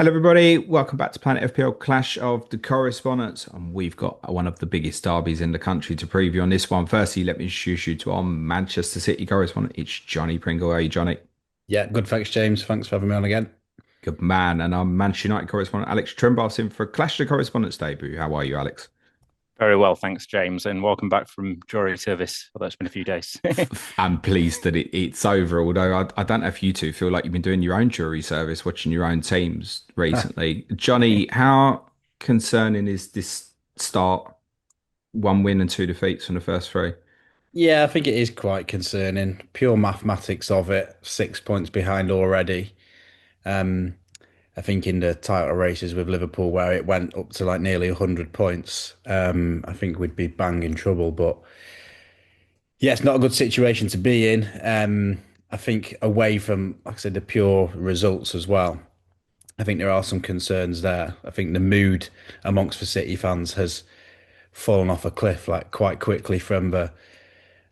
Hello, everybody. Welcome back to Planet FPL Clash of the Correspondents. And we've got one of the biggest derbies in the country to preview on this one. Firstly, let me introduce you to our Manchester City correspondent. It's Jonny Pringle. How are you, Johnny? Yeah, good. Thanks, James. Thanks for having me on again. Good man. And our Manchester United correspondent, Alex Trembath, in for Clash of the Correspondents debut. How are you, Alex? Very well, thanks, James, and welcome back from jury service. Although it's been a few days. I'm pleased that it's over, although I don't know if you two feel like you've been doing your own jury service, watching your own teams recently. Johnny, how concerning is this start? One win and two defeats from the first three. Yeah, I think it is quite concerning. Pure mathematics of it, 6 points behind already. Um, I think in the title races with Liverpool, where it went up to like nearly 100 points, I think we'd be bang in trouble. But yeah, it's not a good situation to be in. I think away from, like I said, the pure results as well. I think there are some concerns there. I think the mood amongst the City fans has fallen off a cliff like quite quickly from the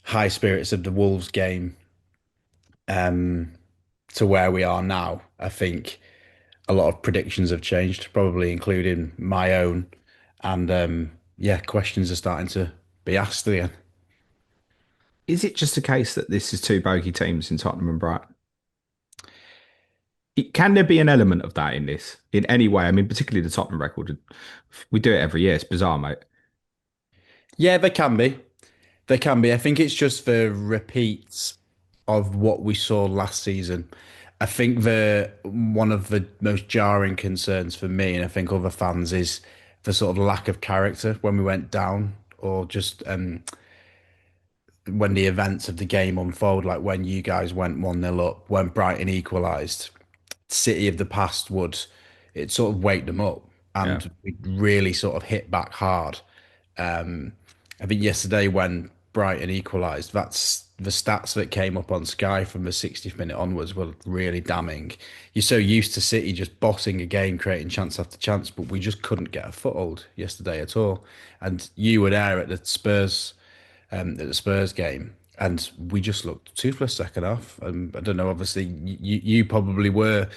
high spirits of the Wolves game um, to where we are now. I think a lot of predictions have changed, probably including my own. And yeah, questions are starting to be asked again. Is it just a case that this is two bogey teams in Tottenham and Brighton? Can there be an element of that in this in any way? I mean, particularly the Tottenham record. We do it every year. It's bizarre, mate. Yeah, there can be. There can be. I think it's just the repeats of what we saw last season. I think the one of the most jarring concerns for me, and I think other fans, is the sort of lack of character when we went down, or just when the events of the game unfold, like when you guys went 1-0 up, when Brighton equalised. City of the past would it sort of wake them up, Yeah. and we really sort of hit back hard. I think yesterday when Brighton equalised, that's the stats that came up on Sky from the 60th minute onwards were really damning. You're so used to City just bossing a game, creating chance after chance, but we just couldn't get a foothold yesterday at all. And you were there at the Spurs game, and we just looked toothless second half. I don't know. Obviously, you probably were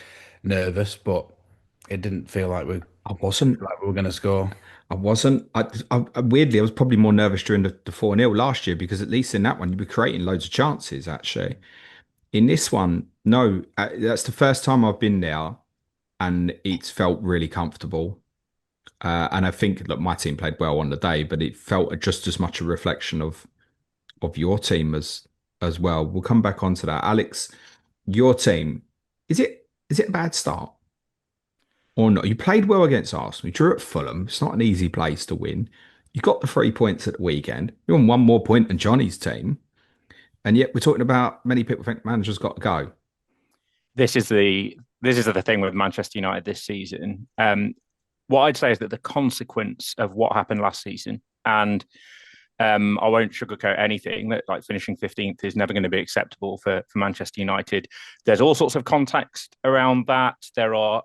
nervous, but it didn't feel like I wasn't. we were going to score. I wasn't. Weirdly, I was probably more nervous during the 4-0 last year because at least in that one, you'd be creating loads of chances, actually. In this one, no, that's the first time I've been there and it's felt really comfortable. And I think that my team played well on the day, but it felt just as much a reflection of your team as well. We'll come back onto that. Alex, your team, is it a bad start or not? You played well against Arsenal. You drew at Fulham. It's not an easy place to win. You got the 3 points at the weekend. You're on one more point than Johnny's team. And yet we're talking about many people think the manager's got to go. This is the thing with Manchester United this season. What I'd say is that the consequence of what happened last season, and I won't sugarcoat anything, that like finishing 15th is never going to be acceptable for Manchester United. There's all sorts of context around that. There are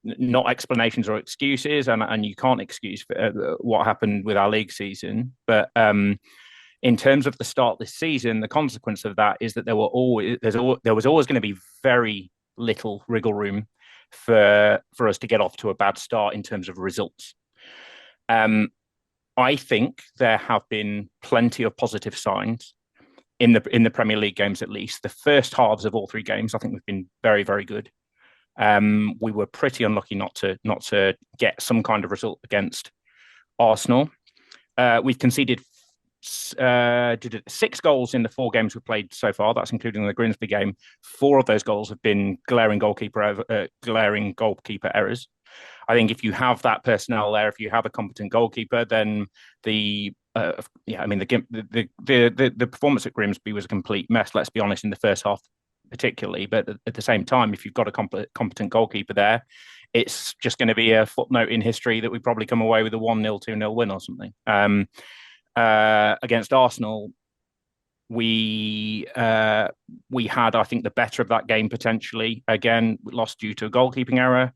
not explanations or excuses, and you can't excuse what happened with our league season. But in terms of the start this season, the consequence of that is that there was always going to be very little wriggle room for us to get off to a bad start in terms of results. I think there have been plenty of positive signs in the Premier League games, at least. The first halves of all three games, I think we've been very, very good. We were pretty unlucky not to get some kind of result against Arsenal. We've conceded 6 goals in the 4 games we've played so far. That's including the Grimsby game. 4 of those goals have been glaring goalkeeper errors. I think if you have that personnel there, if you have a competent goalkeeper, then the performance at Grimsby was a complete mess. Let's be honest, in the first half, particularly. But at the same time, if you've got a competent goalkeeper there, it's just going to be a footnote in history that we probably come away with a 1-0, 2-0 win or something. Against Arsenal, we had, I think, the better of that game potentially. Again, we lost due to a goalkeeping error.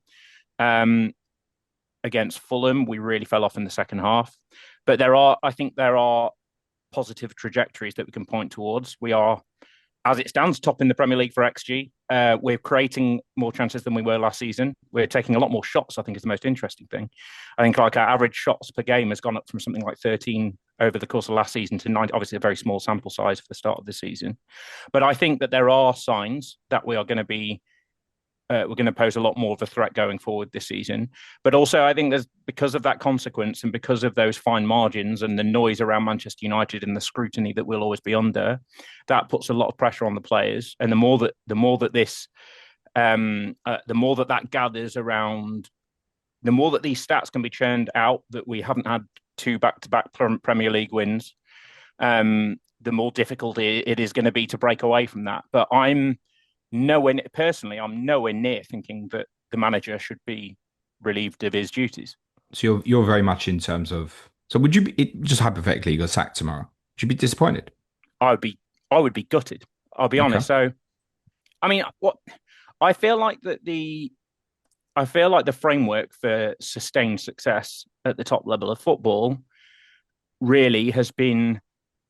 Against Fulham, we really fell off in the second half. But I think there are positive trajectories that we can point towards. We are as it stands, top in the Premier League for XG. We're creating more chances than we were last season. We're taking a lot more shots, I think is the most interesting thing. I think like our average shots per game has gone up from something like 13 over the course of last season to 9, obviously a very small sample size for the start of the season. But I think that there are signs that we are going to be we're going to pose a lot more of a threat going forward this season. But also, I think there's because of that consequence and because of those fine margins and the noise around Manchester United and the scrutiny that we'll always be under, that puts a lot of pressure on the players. And the more that that gathers around, the more that these stats can be churned out that we haven't had 2 back-to-back Premier League wins, the more difficult it is going to be to break away from that. But I'm nowhere near thinking that the manager should be relieved of his duties. So you're very much in terms of. So would you be just hypothetically you got sacked tomorrow? Would you be disappointed? I would be gutted. I'll be honest. So, I mean, what I feel like the framework for sustained success at the top level of football really has been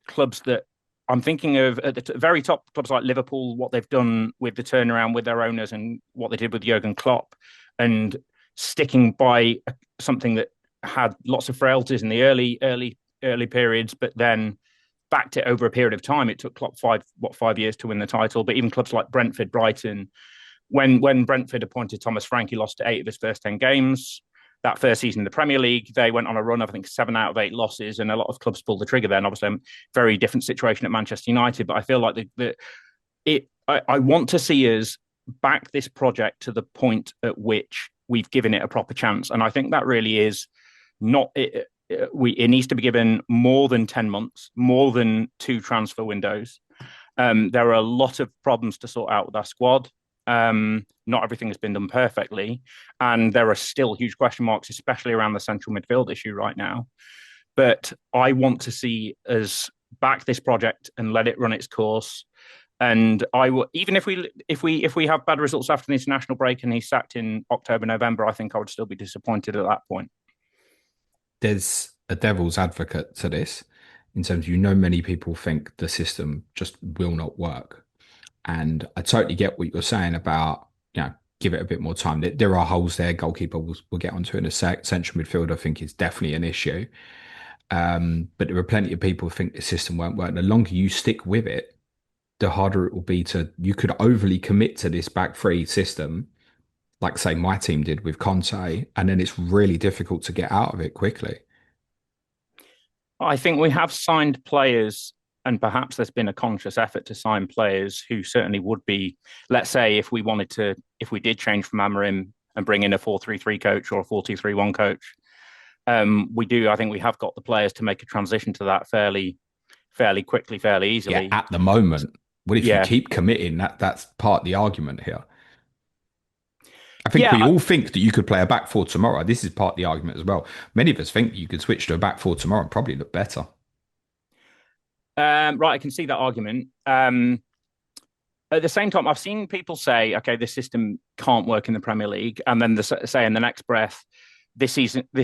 clubs that I'm thinking of at the very top, clubs like Liverpool, what they've done with the turnaround with their owners and what they did with Jurgen Klopp, and sticking by something that had lots of frailties in the early periods, but then backed it over a period of time. It took Klopp 5 years to win the title. But even clubs like Brentford, Brighton, when Brentford appointed Thomas Frank, he lost to 8 of his first 10 games. That first season in the Premier League, they went on a run of, I think, 7 out of 8 losses, and a lot of clubs pulled the trigger then. Obviously, a very different situation at Manchester United, but I feel like I want to see us back this project to the point at which we've given it a proper chance. And I think that really is not it. It needs to be given more than 10 months, more than 2 transfer windows. There are a lot of problems to sort out with our squad. Not everything has been done perfectly, and there are still huge question marks, especially around the central midfield issue right now. But I want to see us back this project and let it run its course. And I will, even if we have bad results after the international break and he's sacked in October, November, I think I would still be disappointed at that point. There's a devil's advocate to this in terms of, many people think the system just will not work. And I totally get what you're saying about, give it a bit more time. There are holes there. Goalkeeper we'll get onto in a sec. Central midfield, I think, is definitely an issue. But there are plenty of people who think the system won't work. The longer you stick with it, the harder it will be you could overly commit to this back 3 system, like say my team did with CotC, and then it's really difficult to get out of it quickly. I think we have signed players, and perhaps there's been a conscious effort to sign players who certainly would be, let's say, if we did change from Amorim and bring in a 4-3-3 coach or a 4-2-3-1 coach, I think we have got the players to make a transition to that fairly quickly, fairly easily. Yeah, at the moment. What if you keep committing? That's part of the argument here. I think we all think that you could play a back 4 tomorrow. This is part of the argument as well. Many of us think you could switch to a back 4 tomorrow and probably look better. Right, I can see that argument. At the same time, I've seen people say, okay, this system can't work in the Premier League. And then say in the next breath, this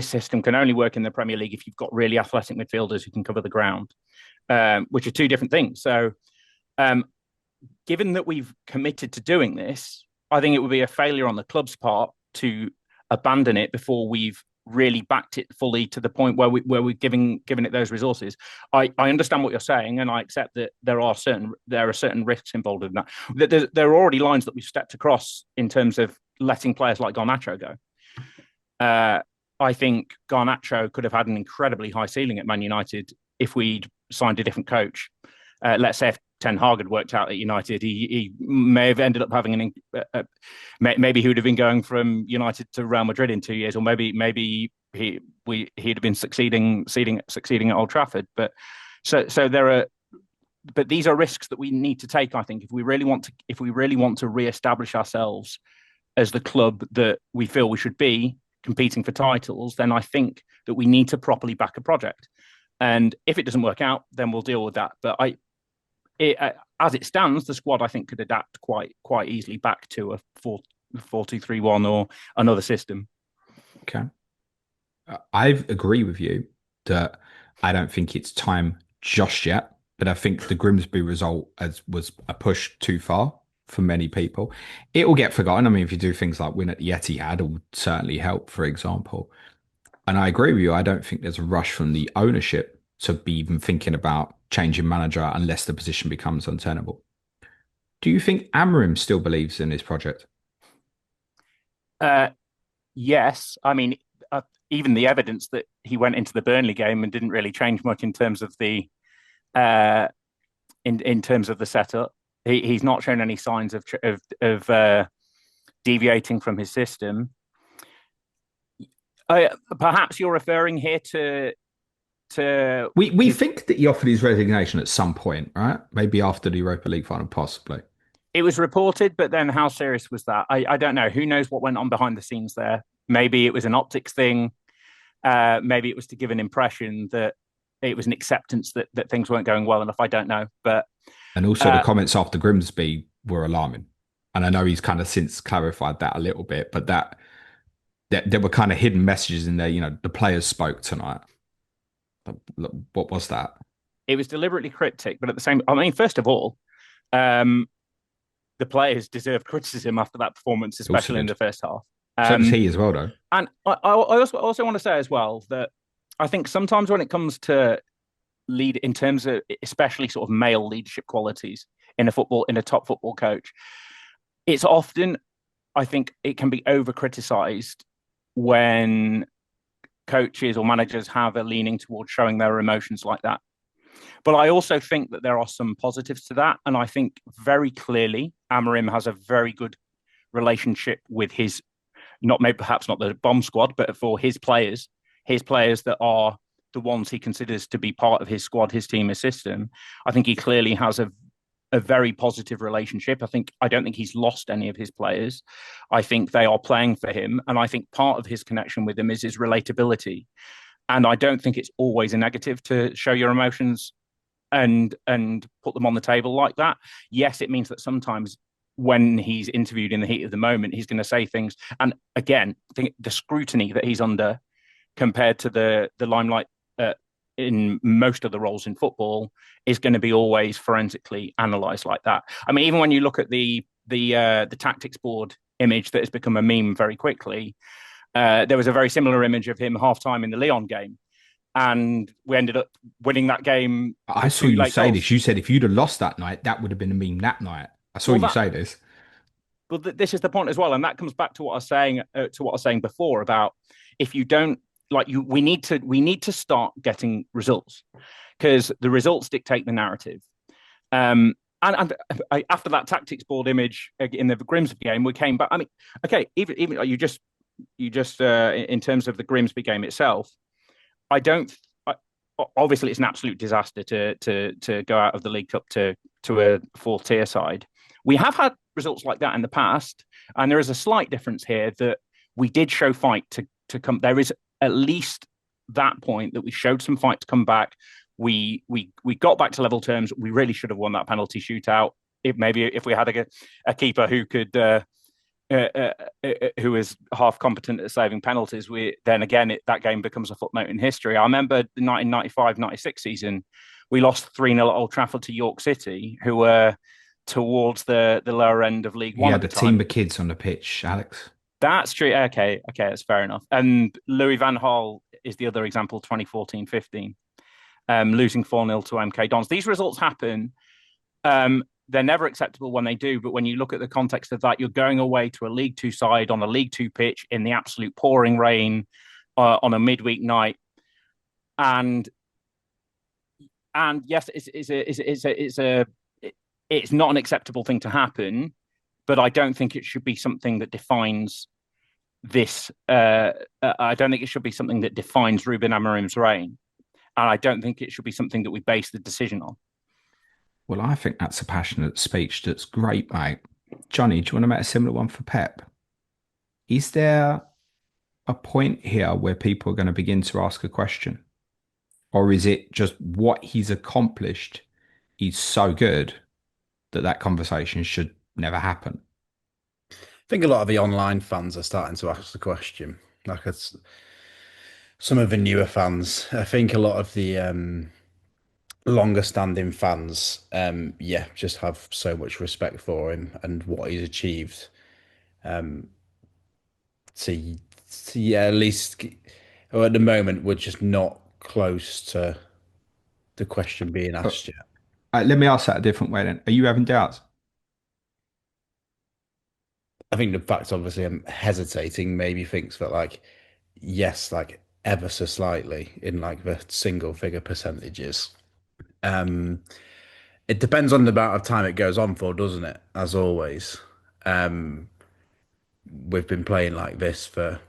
system can only work in the Premier League if you've got really athletic midfielders who can cover the ground, which are 2 different things. So given that we've committed to doing this, I think it would be a failure on the club's part to abandon it before we've really backed it fully to the point where we're giving it those resources. I understand what you're saying, and I accept that there are certain risks involved in that. There are already lines that we've stepped across in terms of letting players like Garnacho go. I think Garnacho could have had an incredibly high ceiling at Man United if we'd signed a different coach. Let's say if Ten Hag had worked out at United, he may have ended up having maybe he would have been going from United to Real Madrid in 2 years, or maybe he'd have been succeeding at Old Trafford. But but these are risks that we need to take. I think if we really want to re-establish ourselves as the club that we feel we should be, competing for titles, then I think that we need to properly back a project. And if it doesn't work out, then we'll deal with that. But as it stands, the squad I think could adapt quite easily back to a 4-2-3-1 or another system. Okay, I agree with you that I don't think it's time just yet but I think the Grimsby result was a push too far for many people. It will get forgotten. I mean, if you do things like win at the Etihad, it will certainly help, for example. And I agree with you. I don't think there's a rush from the ownership to be even thinking about changing manager unless the position becomes untenable. Do you think Amorim still believes in his project? Uh, yes, I mean, even the evidence that he went into the Burnley game and didn't really change much in terms of the uh, in terms of the setup. He's not shown any signs of deviating from his system. Perhaps you're referring here to We think that he offered his resignation at some point, right? Maybe after the Europa League final, possibly. It was reported, but then how serious was that? I don't know. Who knows what went on behind the scenes there? Maybe it was an optics thing. Maybe it was to give an impression that it was an acceptance that things weren't going well enough. I don't know. But And also the comments after Grimsby were alarming. And I know he's kind of since clarified that a little bit, but that there were kind of hidden messages in there. You know, the players spoke tonight. What was that? it was deliberately cryptic, but at the same, I mean, first of all, um, the players deserved criticism after that performance, Also especially in did. the first half. So does he as well, though. And I also want to say as well that I think sometimes when it comes to lead in terms of especially sort of male leadership qualities in a top football coach, it's often, I think it can be over criticized when coaches or managers have a leaning towards showing their emotions like that. But I also think that there are some positives to that. And I think very clearly Amorim has a very good relationship with his, not maybe perhaps not the bomb squad, but for his players that are the ones he considers to be part of his squad, his team, his system. I think he clearly has a very positive relationship. I don't think he's lost any of his players. I think they are playing for him. And I think part of his connection with them is his relatability. And I don't think it's always a negative to show your emotions and put them on the table like that. Yes, it means that sometimes when he's interviewed in the heat of the moment, he's going to say things. And again, the scrutiny that he's under compared to the limelight in most of the roles in football is going to be always forensically analysed like that. I mean, even when you look at the tactics board image that has become a meme very quickly, there was a very similar image of him halftime in the Lyon game, and we ended up winning that game. I saw you say this. You said if you'd have lost that night, that would have been a meme that night. I saw you say this. But this is the point as well, and that comes back to what I was saying before about if you don't we need to start getting results because the results dictate the narrative. And after that tactics board image in the Grimsby game, we came back. I mean, okay, even you just in terms of the Grimsby game itself, I don't. Obviously, it's an absolute disaster to go out of the League Cup to a fourth tier side. We have had results like that in the past, and there is a slight difference here that we did show fight to come. There is at least that point that we showed some fight to come back. We got back to level terms. We really should have won that penalty shootout. If we had a keeper who could who is half competent at saving penalties, then again that game becomes a footnote in history. I remember the 1995-96 season, we lost 3-0 at Old Trafford to York City, who were towards the lower end of League One. Yeah, at the the time. team of kids on the pitch, Alex. That's true. Okay, that's fair enough. And Louis van Gaal is the other example, 2014-15, losing 4-0 to MK Dons. These results happen. They're never acceptable when they do, but when you look at the context of that, you're going away to a League Two side on a League Two pitch in the absolute pouring rain on a midweek night, and yes, it's not an acceptable thing to happen, but I don't think it should be something that defines this. I don't think it should be something that defines Ruben Amorim's reign, and I don't think it should be something that we base the decision on. Well, I think that's a passionate speech. That's great, mate. Johnny, do you want to make a similar one for Pep? Is there a point here where people are going to begin to ask a question? Or is it just what he's accomplished is so good that conversation should never happen? I think a lot of the online fans are starting to ask the question. Like some of the newer fans, I think a lot of the longer standing fans, yeah, just have so much respect for him and what he's achieved. To, yeah, at least well, at the moment we're just not close to the question being Uh, asked yet. Let me ask that a different way then. Are you having doubts? I think the fact, obviously, I'm hesitating maybe thinks that like yes, like ever so slightly in like the single figure percentages. Um, it depends on the amount of time it goes on for, doesn't it? As always, um, we've been playing like this for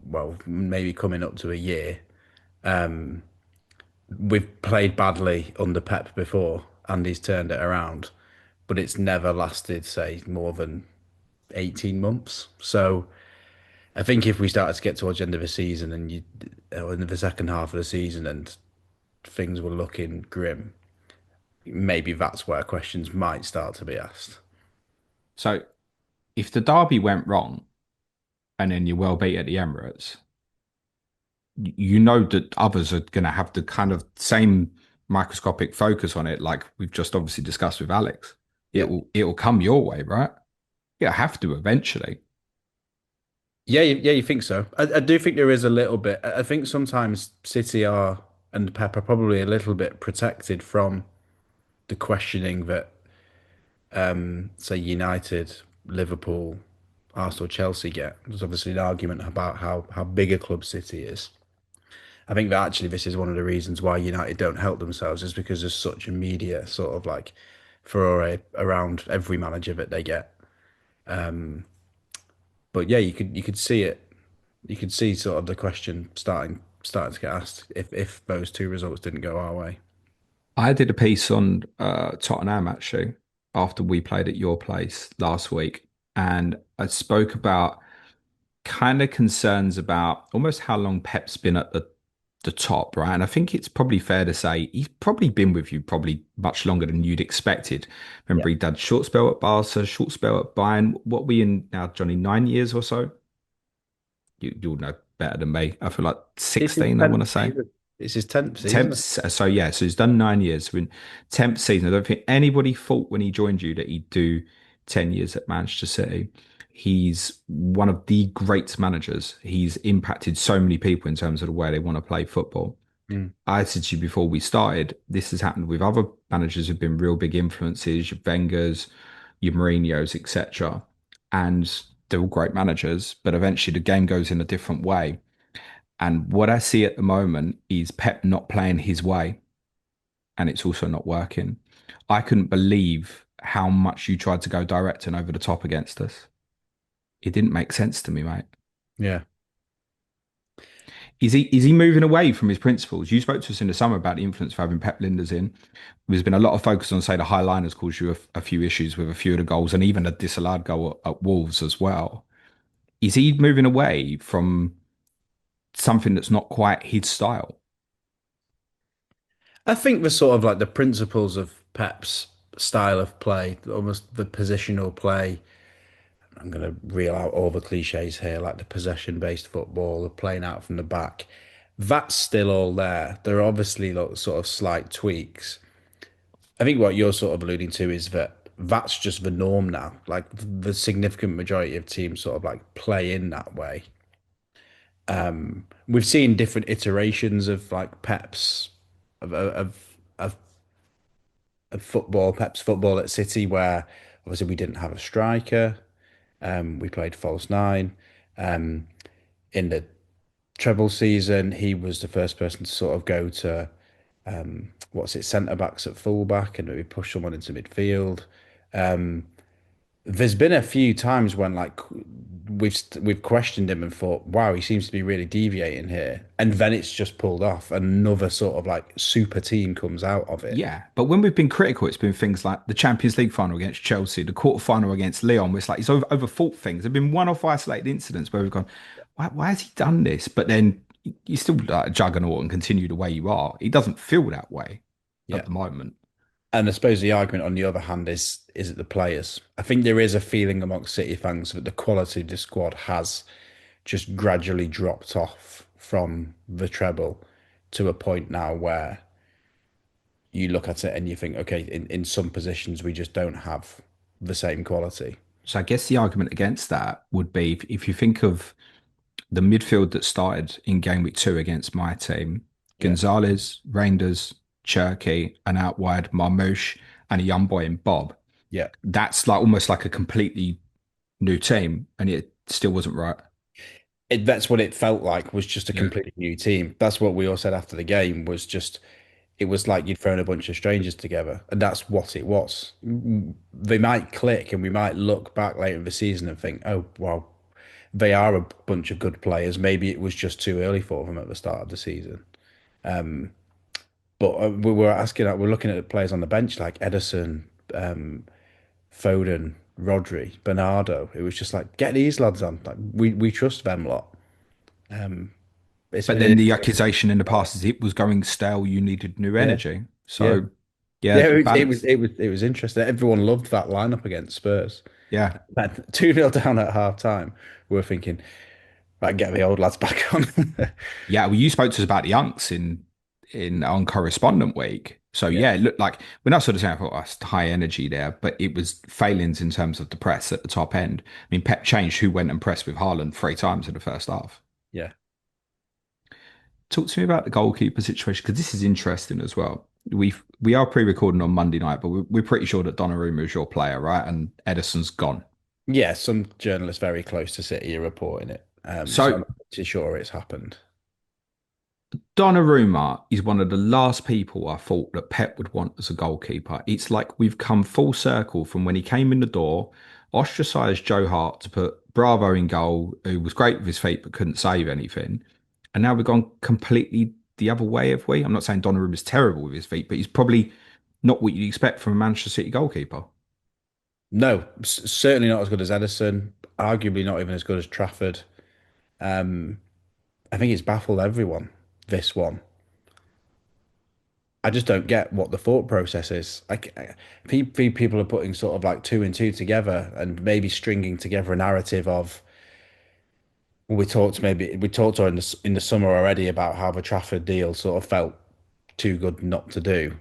well, maybe coming up to a year. We've played badly under Pep before, and he's turned it around, but it's never lasted, say, more than 18 months. So I think if we started to get towards the end of the season and or in the second half of the season and things were looking grim, maybe that's where questions might start to be asked. So if the derby went wrong and then you're well beat at the Emirates, you know that others are going to have the kind of same microscopic focus on it, like we've just obviously discussed with Alex. Yeah. It'll come your way, right? It'll have to eventually. Yeah, yeah, you think so? I do think there is a little bit. I think sometimes City are and Pep are probably a little bit protected from the questioning that, say, United, Liverpool, Arsenal, Chelsea get. There's obviously an argument about how big a club City is. I think that actually this is one of the reasons why United don't help themselves is because there's such a media sort of like furore around every manager that they get. But yeah, you could see it. You could see sort of the question starting to get asked if those two results didn't go our way. I did a piece on Tottenham actually after we played at your place last week, and I spoke about kind of concerns about almost how long Pep's been at the top, right? And I think it's probably fair to say he's probably been with you probably much longer than you'd expected. Yeah. Remember, he did short spell at Barca, short spell at Bayern. What we in now, Johnny? 9 years or so? You'll know better than me. I feel like It's his 16. I want to 10th say. season. It's his 10th season. Tenth, so yeah, so he's done 9 years. So in 10th season, I don't think anybody thought when he joined you that he'd do 10 years at Manchester City. He's one of the great managers. He's impacted so many people in terms of the way they want to play football. Mm. I said to you before we started, this has happened with other managers who've been real big influences, your Wengers, your Mourinho's, etc. And they're all great managers, but eventually the game goes in a different way. And what I see at the moment is Pep not playing his way, and it's also not working. I couldn't believe how much you tried to go direct and over the top against us. It didn't make sense to me, mate. Yeah. Is he moving away from his principles? You spoke to us in the summer about the influence of having Pep Linders in. There's been a lot of focus on, say, the high liners caused you a few issues with a few of the goals and even a disallowed goal at Wolves as well. Is he moving away from something that's not quite his style? I think the sort of like the principles of Pep's style of play, almost the positional play. I'm going to reel out all the cliches here, like the possession-based football, the playing out from the back. That's still all there. There are obviously like sort of slight tweaks. I think what you're sort of alluding to is that that's just the norm now. Like the significant majority of teams sort of like play in that way. We've seen different iterations of like Pep's of football, Pep's football at City, where obviously we didn't have a striker. We played false nine. In the treble season, he was the first person to sort of go to what's it, centre backs at fullback and maybe push someone into midfield. There's been a few times when like we've questioned him and thought, wow, he seems to be really deviating here, and then it's just pulled off. Another sort of like super team comes out of it. Yeah, but when we've been critical, it's been things like the Champions League final against Chelsea, the quarter final against Lyon, where it's like he's overthought things. There've been one-off isolated incidents where we've gone, why has he done this? But then you still like a juggernaut and continue the way you are. He doesn't feel that way at Yeah. the moment. And I suppose the argument on the other hand is it the players? I think there is a feeling amongst City fans that the quality of the squad has just gradually dropped off from the treble to a point now where you look at it and you think, okay, in some positions we just don't have the same quality. So I guess the argument against that would be if you think of the midfield that started in game week 2 against my team, Yeah, Gonzalez, Reinders, Cherky, and out wide Marmoush, and a young boy in Bob. yeah. That's like almost like a completely new team, and it still wasn't right. That's what it felt like, was just a Yeah. completely new team. That's what we all said after the game, was just it was like you'd thrown a bunch of strangers together, and that's what it was. They might click, and we might look back later in the season and think, oh, wow, they are a bunch of good players. Maybe it was just too early for them at the start of the season. But we're looking at the players on the bench like Edison, Foden, Rodri, Bernardo. It was just like, get these lads on. Like we trust them a lot. It's But been then an the accusation in the past is it was going stale. You needed new yeah, energy. yeah, So yeah, yeah. balance. It was interesting. Everyone loved that lineup against Spurs. Yeah. And 2-0 down at half time. We're thinking, right, get the old lads back on. Yeah, well, you spoke to us about the Unks in on correspondent week. So Yeah. yeah, it looked like we're not sort of saying, oh, that's high energy there, but it was failings in terms of the press at the top end. I mean, Pep changed who went and pressed with Haaland 3 times in the first half. Yeah. Talk to me about the goalkeeper situation because this is interesting as well. We are pre-recording on Monday night, but we're pretty sure that Donnarumma is your player, right? And Edison's gone. Yeah, some journalists very close to City are reporting it. So I'm So not too sure it's happened. Donnarumma is one of the last people I thought that Pep would want as a goalkeeper. It's like we've come full circle from when he came in the door, ostracised Joe Hart to put Bravo in goal, who was great with his feet but couldn't save anything. And now we've gone completely the other way, have we? I'm not saying Donnarumma is terrible with his feet, but he's probably not what you'd expect from a Manchester City goalkeeper. No, certainly not as good as Edison. Arguably not even as good as Trafford. Um, I think it's baffled everyone, this one. I just don't get what the thought process is. Like, people are putting sort of like two and two together and maybe stringing together a narrative of. Well, we talked in the summer already about how the Trafford deal sort of felt too good not to do.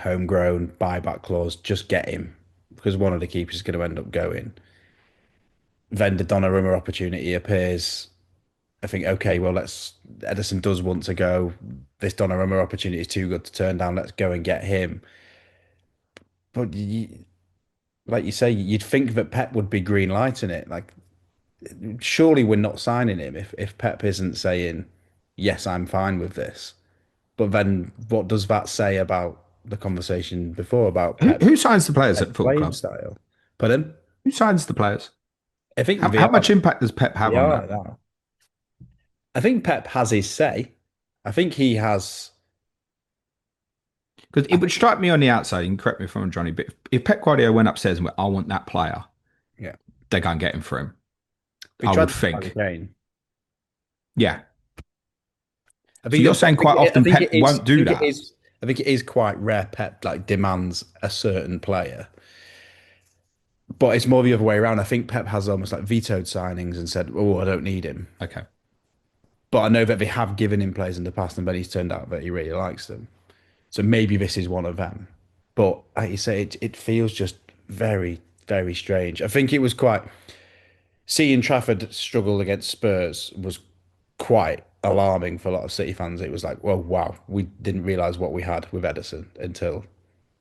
Homegrown buyback clause, just get him because one of the keepers is going to end up going. Then the Donnarumma opportunity appears. I think, okay, well, Edison does want to go. This Donnarumma opportunity is too good to turn down. Let's go and get him. But like you say, you'd think that Pep would be green lighting it. Like, surely we're not signing him if Pep isn't saying, yes, I'm fine with this. But then what does that say about the conversation before about Who signs the players at Pep's the football playing club? style? Pardon? Who signs the players? I think How much impact does Pep have on VR that? now. I think Pep has his say. I think he has. Because it I would think, strike me on the outside, you can correct me if I'm Johnny, but if Pep Guardiola went upstairs and went, I want that player, yeah. they go and get him for him. He I tried would to Harry think. Kane. Yeah. I So think you're that's. saying quite I often think Pep it is. won't I do think it that. is. I think it is quite rare. Pep like demands a certain player, but it's more the other way around. I think Pep has almost like vetoed signings and said, "Oh, I don't need him." Okay. But I know that they have given him players in the past, and then he's turned out that he really likes them. So maybe this is one of them. But like you say, it feels just very, very strange. I think it was quite seeing Trafford struggle against Spurs was quite alarming for a lot of City fans. It was like, well, wow, we didn't realise what we had with Edison until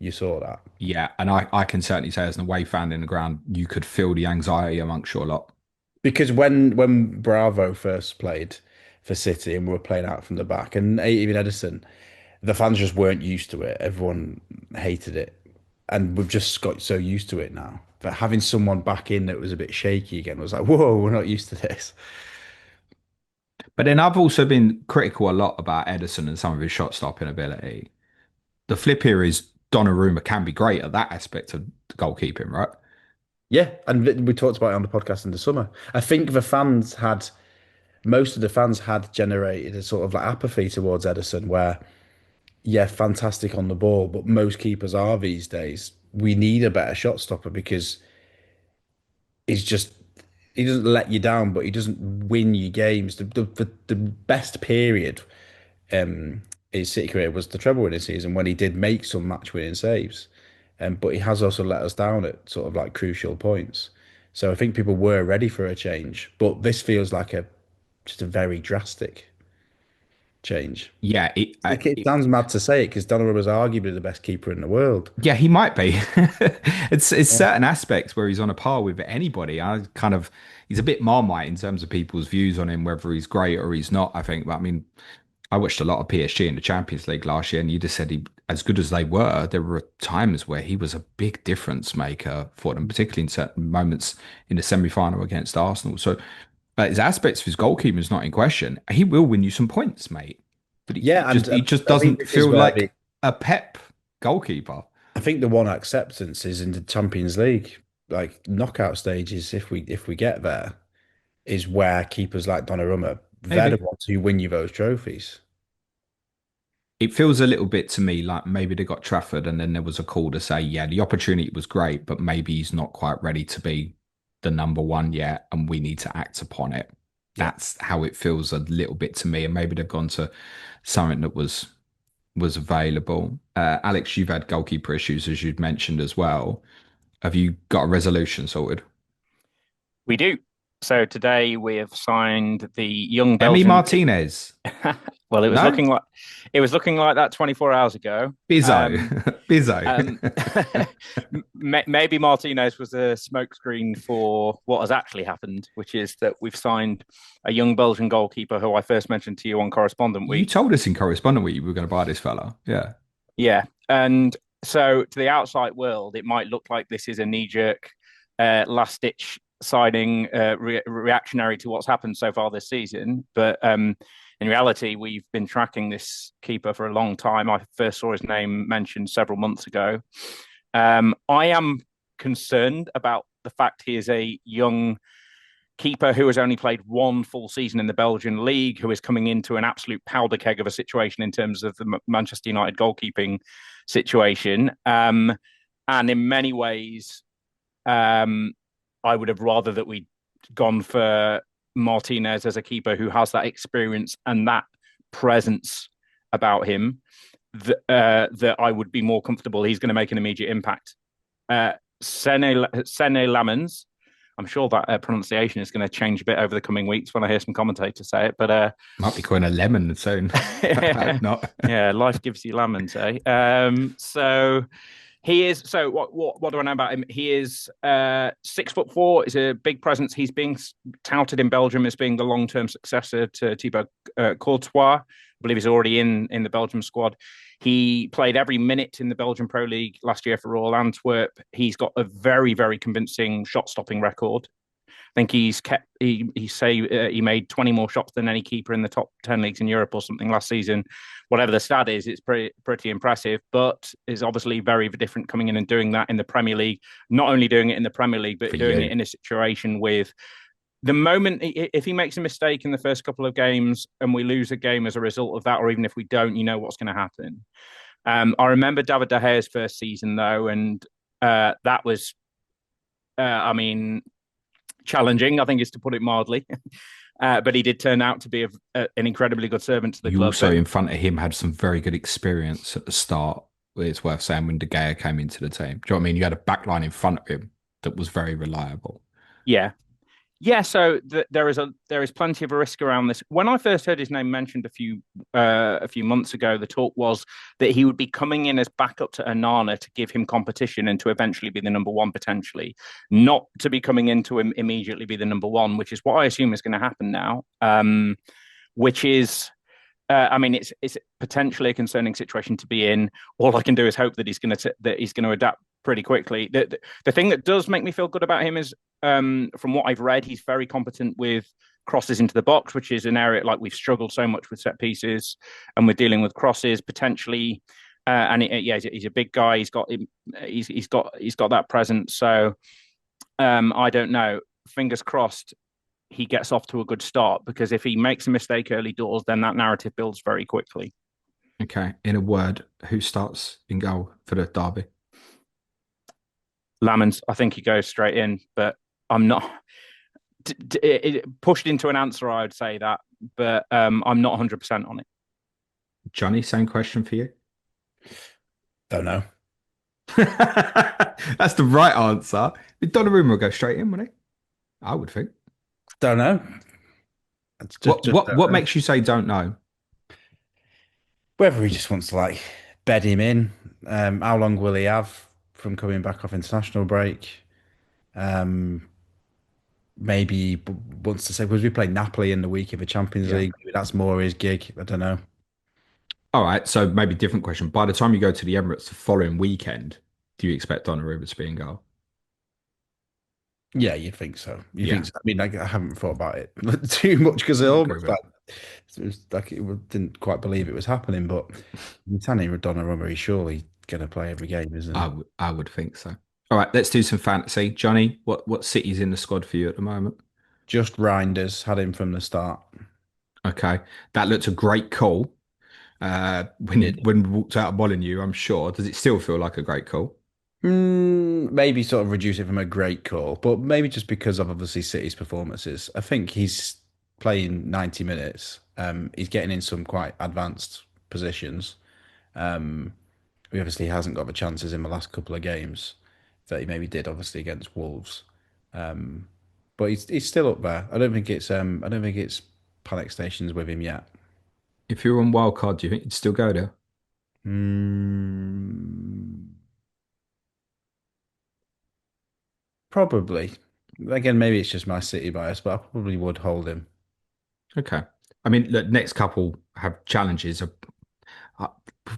you saw that. Yeah. And I can certainly say, as an away fan in the ground, you could feel the anxiety amongst your lot. Because when Bravo first played for City and we were playing out from the back, and even Edison, the fans just weren't used to it. Everyone hated it, and we've just got so used to it now. But having someone back in that was a bit shaky again was like, whoa, we're not used to this. But then I've also been critical a lot about Edison and some of his shot stopping ability. The flip here is Donnarumma can be great at that aspect of goalkeeping, right? Yeah, and we talked about it on the podcast in the summer. I think the fans had most of the fans had generated a sort of like apathy towards Edison, where yeah, fantastic on the ball, but most keepers are these days. We need a better shot stopper because he's just he doesn't let you down, but he doesn't win you games. The best period his City career was the treble winning season when he did make some match winning saves. But he has also let us down at sort of like crucial points. So I think people were ready for a change, but this feels like a just a very drastic change. Yeah, It sounds mad to say it because Donnarumma is arguably the best keeper in the world. yeah, he might be. It's Yeah. certain aspects where he's on a par with anybody. He's a bit Marmite in terms of people's views on him, whether he's great or he's not. I think, but I mean, I watched a lot of PSG in the Champions League last year, and you just said as good as they were, there were times where he was a big difference maker for them, particularly in certain moments in the semi-final against Arsenal. So, his aspects of his goalkeeping is not in question. He will win you some points, mate, but Yeah, and he just I think doesn't this is feel where like a Pep goalkeeper. I think the one acceptance is in the Champions League, like knockout stages. If we get there, is where keepers like Donnarumma, they're the Maybe. ones who win you those trophies. It feels a little bit to me like maybe they got Trafford and then there was a call to say, yeah, the opportunity was great, but maybe he's not quite ready to be the number one yet, and we need to act upon it. Yeah. That's how it feels a little bit to me. And maybe they've gone to something that was available. Alex, you've had goalkeeper issues as you'd mentioned as well. Have you got a resolution sorted? We do. So today we have signed the young Emi Belgian. Martinez. Well, No? it was looking like that 24 hours ago. Bizzo. Bizzo. Maybe Martinez was a smokescreen for what has actually happened, which is that we've signed a young Belgian goalkeeper who I first mentioned to you on Correspondent You Week. told us in Correspondent Week you were going to buy this fella. Yeah. Yeah, and so to the outside world, it might look like this is a knee-jerk, last-ditch signing, reactionary to what's happened so far this season. But in reality, we've been tracking this keeper for a long time. I first saw his name mentioned several months ago. I am concerned about the fact he is a young keeper who has only played one full season in the Belgian league, who is coming into an absolute powder keg of a situation in terms of the Manchester United goalkeeping situation. And in many ways, I would have rather that we'd gone for Martinez as a keeper who has that experience and that presence about him, that I would be more comfortable. He's going to make an immediate impact. Sene Lamens, I'm sure that pronunciation is going to change a bit over the coming weeks when I hear some commentators say it. But might be calling a lemon soon. I hope not. Yeah, life gives you lemons, eh? So he is. So what do I know about him? He is 6'4". Is a big presence. He's being touted in Belgium as being the long-term successor to Thibaut Courtois. I believe he's already in the Belgium squad. He played every minute in the Belgian Pro League last year for Royal Antwerp. He's got a very, very convincing shot-stopping record. I think he made 20 more shots than any keeper in the top 10 leagues in Europe or something last season. Whatever the stat is, it's pretty impressive, but is obviously very different coming in and doing that in the Premier League. Not only doing it in the Premier League, but doing it in a situation with the moment, if he makes a mistake in the first couple of games and we lose a game as a result of that, or even if we don't, you know what's going to happen. I remember David De Gea's first season, though, and that was, challenging, I think is to put it mildly. But he did turn out to be an incredibly good servant to the club. You also, in front of him, had some very good experience at the start. It's worth saying when De Gea came into the team. Do you know what I mean? You had a backline in front of him that was very reliable. Yeah. Yeah, so there is plenty of a risk around this. When I first heard his name mentioned a few months ago, the talk was that he would be coming in as backup to Onana to give him competition and to eventually be the number one potentially, not to be coming in to immediately be the number one, which is what I assume is going to happen now. Which is, it's potentially a concerning situation to be in. All I can do is hope that he's going to adapt pretty quickly. The thing that does make me feel good about him is, from what I've read, he's very competent with crosses into the box, which is an area like we've struggled so much with set pieces, and we're dealing with crosses potentially. He's a big guy. He's got that presence. So I don't know. Fingers crossed he gets off to a good start, because if he makes a mistake early doors, then that narrative builds very quickly. Okay. In a word, who starts in goal for the derby? Lamens, I think he goes straight in, but I'm not pushed into an answer. I would say that, but I'm not 100% on it. Johnny, same question for you. Don't know. That's the right answer. Donnarumma will go straight in, wouldn't he? I would think. Don't know. It's What just what don't what know. makes you say don't know? Whether he just wants to like bed him in. How long will he have from coming back off international break? Um, maybe he wants to say because we play Napoli in the week of the Champions Yeah. League. Maybe that's more his gig. I don't know. All right. So maybe different question. By the time you go to the Emirates the following weekend, do you expect Donnarumma to be in goal? Yeah, you think so. You think Yeah, so. I mean, I haven't thought about it too much because I I agree almost with didn't quite believe it was happening. But Tijani Reijnders, he's surely going to play every game, isn't I he? would I would think so. All right, let's do some fantasy. Johnny, what city's in the squad for you at the moment? Just Reinders had him from the start. Okay, that looked a great call. When Did. when we walked out of Molineux, I'm sure. Does it still feel like a great call? Maybe sort of reduce it from a great call, but maybe just because of obviously City's performances. I think he's playing 90 minutes. He's getting in some quite advanced positions. Um, he obviously hasn't got the chances in the last couple of games that he maybe did, obviously against Wolves. Um, but he's still up there. I don't think it's panic stations with him yet. If you're on wild card, do you think you'd still go there? Mm, probably. Again, maybe it's just my City bias, but I probably would hold him. Okay. I mean, the next couple have challenges. Uh,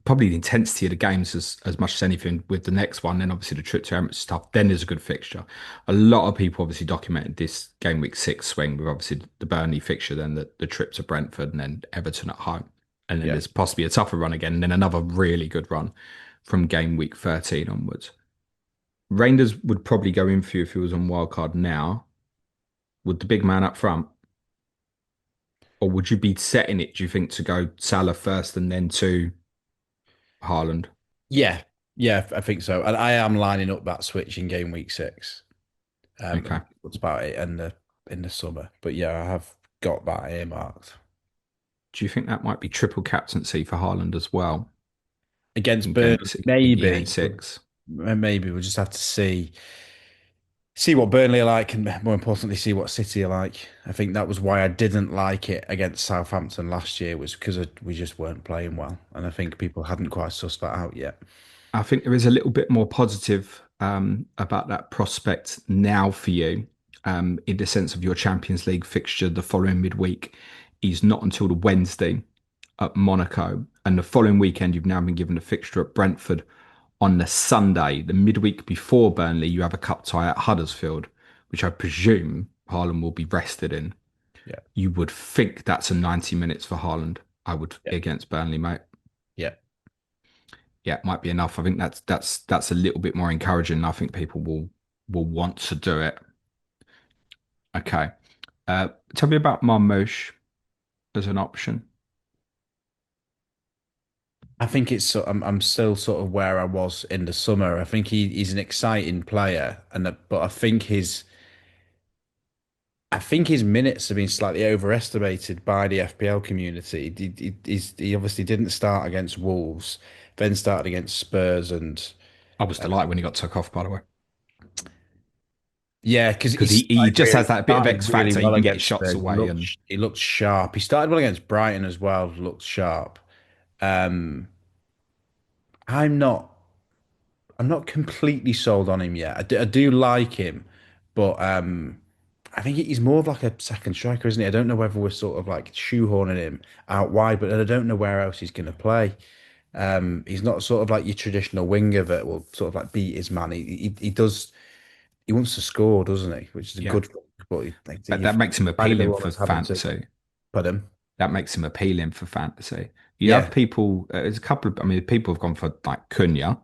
Probably the intensity of the games as much as anything with the next one. Then obviously the trip to Emirates stuff. Then there's a good fixture. A lot of people obviously documented this game week 6 swing with obviously the Burnley fixture, then the trip to Brentford and then Everton at home. And then Yeah. there's possibly a tougher run again, and then another really good run from game week 13 onwards. Rangers would probably go in for you if he was on wildcard now. Would the big man up front? Or would you be setting it, do you think, to go Salah first and then to Haaland? Yeah, yeah, I think so. And I am lining up that switch in game week 6. Okay. What's about it in the summer? But yeah, I have got that earmarked Do you think that might be triple captaincy for Haaland as well against in game Burnley. six? Yeah, in Maybe, but six. maybe we'll just have to see what Burnley are like, and more importantly, see what City are like. I think that was why I didn't like it against Southampton last year, was because we just weren't playing well, and I think people hadn't quite sussed that out yet. I think there is a little bit more positive about that prospect now for you, in the sense of your Champions League fixture the following midweek is not until the Wednesday at Monaco, and the following weekend you've now been given a fixture at Brentford on the Sunday. The midweek before Burnley, you have a cup tie at Huddersfield, which I presume Haaland will be rested in. Yeah, You would think that's a 90 minutes for Haaland. I would yeah, against Burnley, mate. yeah. Yeah, it might be enough. I think that's a little bit more encouraging. I think people will want to do it. Okay. Tell me about Marmoush as an option. I think I'm still sort of where I was in the summer. I think he's an exciting player, but I think his minutes have been slightly overestimated by the FPL community. He obviously didn't start against Wolves, then started against Spurs, and I was delighted when he got took off, by the way, yeah, because because he just has that bit of started X really factor. He well can get his against shots Spurs. away, and He looked sharp. He started well against Brighton as well. Looked sharp. Um, I'm not. I'm not completely sold on him yet. I do like him, but I think he's more of like a second striker, isn't he? I don't know whether we're sort of like shoehorning him out wide, but I don't know where else he's going to play. He's not sort of like your traditional winger that will sort of like beat his man. He does. He wants to score, doesn't he? Which is a yeah, good thing. But like, but you that makes him either appealing one for is having to fantasy. put him. That makes him appealing for fantasy. You have Yeah, people. There's a couple of. I mean, people have gone for like Cunha.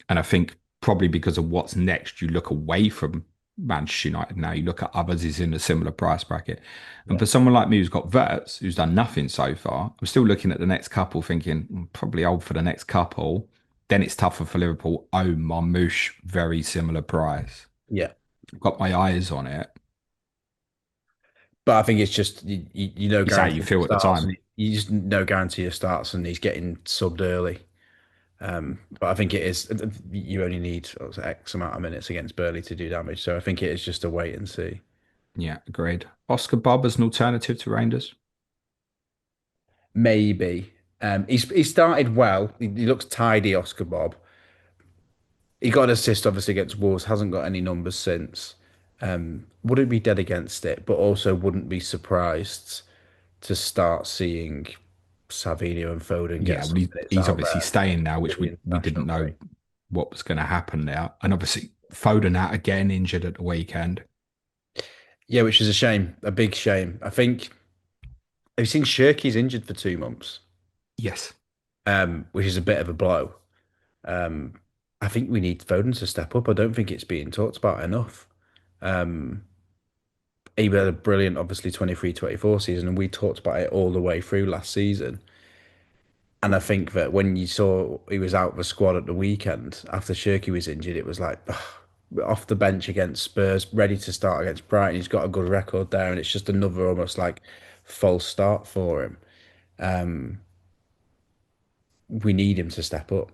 And I think probably because of what's next, you look away from Manchester United now. You look at others who's in a similar price bracket. And yeah, for someone like me who's got Verts, who's done nothing so far, I'm still looking at the next couple thinking, probably old for the next couple. Then it's tougher for Liverpool. Oh, Marmoush, very similar price. yeah. Got my eyes on it. But I think it's just you know It's how you guarantee he feel at the starts, time. and you just no guarantee he starts, and he's getting subbed early. But I think it is you only need X amount of minutes against Burnley to do damage, so I think it is just a wait and see. Yeah, agreed. Oscar Bob as an alternative to Reinders. Maybe he started well. He looks tidy, Oscar Bob. He got an assist obviously against Wolves. Hasn't got any numbers since. Wouldn't be dead against it, but also wouldn't be surprised to start seeing Savinho and Foden get Yeah, well, some minutes he's out obviously there staying now, which for the we didn't international know break. what was going to happen now. And obviously Foden out again, injured at the weekend. Yeah, which is a shame, a big shame. I think have you seen Shirky's injured for 2 months, Yes. which is a bit of a blow. Um, I think we need Foden to step up. I don't think it's being talked about enough. Um, he had a brilliant, obviously, 23-24 season, and we talked about it all the way through last season. And I think that when you saw he was out of the squad at the weekend after Shirky was injured, it was like off the bench against Spurs, ready to start against Brighton. He's got a good record there, and it's just another almost like false start for him. We need him to step up.